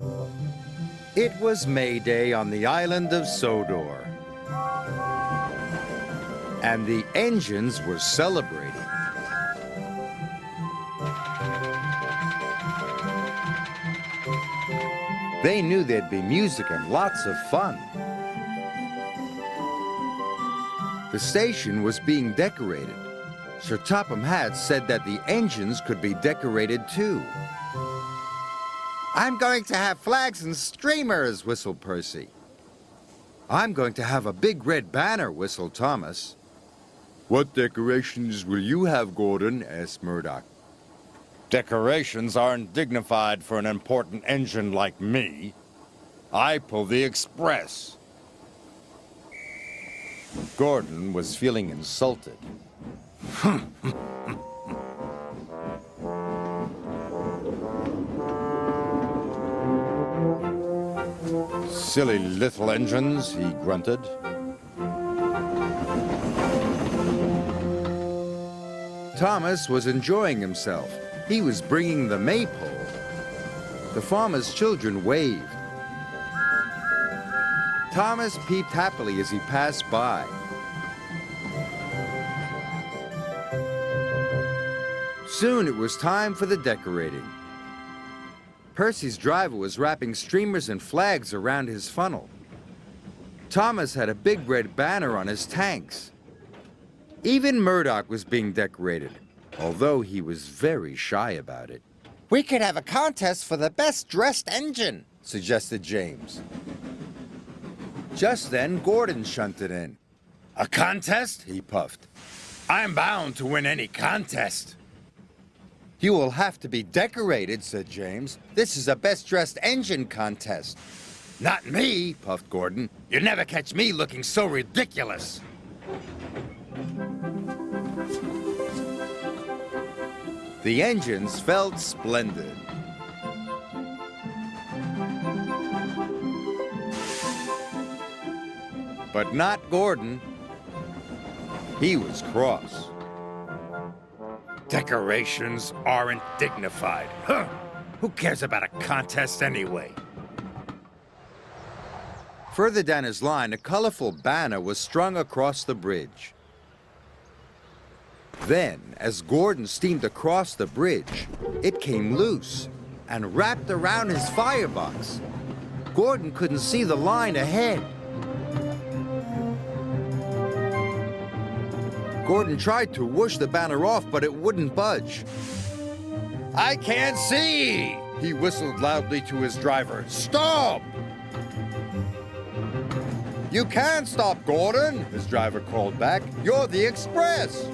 It was May Day on the island of Sodor, and the engines were celebrating. They knew there'd be music and lots of fun. The station was being decorated. Sir Topham Hatt said that the engines could be decorated too. "I'm going to have flags and streamers," whistled Percy. "I'm going to have a big red banner," whistled Thomas. "What decorations will you have, Gordon?" asked Murdoch. "Decorations aren't dignified for an important engine like me. I pull the express." Gordon was feeling insulted. "Silly little engines," he grunted. Thomas was enjoying himself. He was bringing the maypole. The farmer's children waved. Thomas peeped happily as he passed by. Soon it was time for the decorating. Percy's driver was wrapping streamers and flags around his funnel. Thomas had a big red banner on his tanks. Even Murdoch was being decorated, although he was very shy about it. "We could have a contest for the best dressed engine," suggested James. Just then, Gordon shunted in. "A contest?" he puffed. "I'm bound to win any contest." "You will have to be decorated," said James. "This is a best-dressed engine contest." "Not me," puffed Gordon. "You never catch me looking so ridiculous." The engines felt splendid. But not Gordon. He was cross. "Decorations aren't dignified. Huh? Who cares about a contest anyway?" Further down his line, a colorful banner was strung across the bridge. Then, as Gordon steamed across the bridge, it came loose and wrapped around his firebox. Gordon couldn't see the line ahead. Gordon tried to whoosh the banner off, but it wouldn't budge. "I can't see!" He whistled loudly to his driver. "Stop!" "You can't stop, Gordon," his driver called back. "You're the express."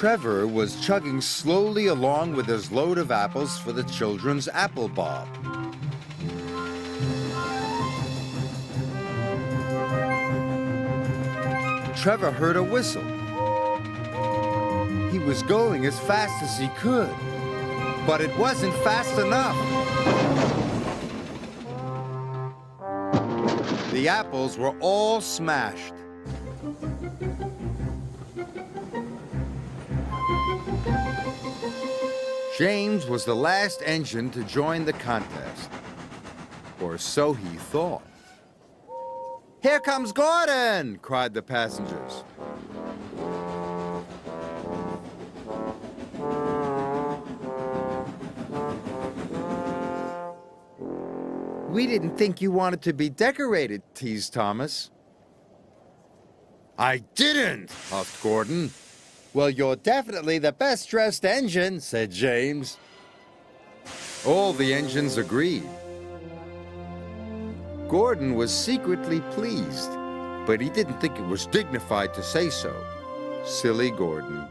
Trevor was chugging slowly along with his load of apples for the children's apple bob. Trevor heard a whistle. He was going as fast as he could, but it wasn't fast enough. The apples were all smashed. James was the last engine to join the contest, or so he thought. "Here comes Gordon!" cried the passengers. "We didn't think you wanted to be decorated," teased Thomas. "I didn't," huffed Gordon. "Well, you're definitely the best-dressed engine," said James. All the engines agreed. Gordon was secretly pleased, but he didn't think it was dignified to say so. Silly Gordon.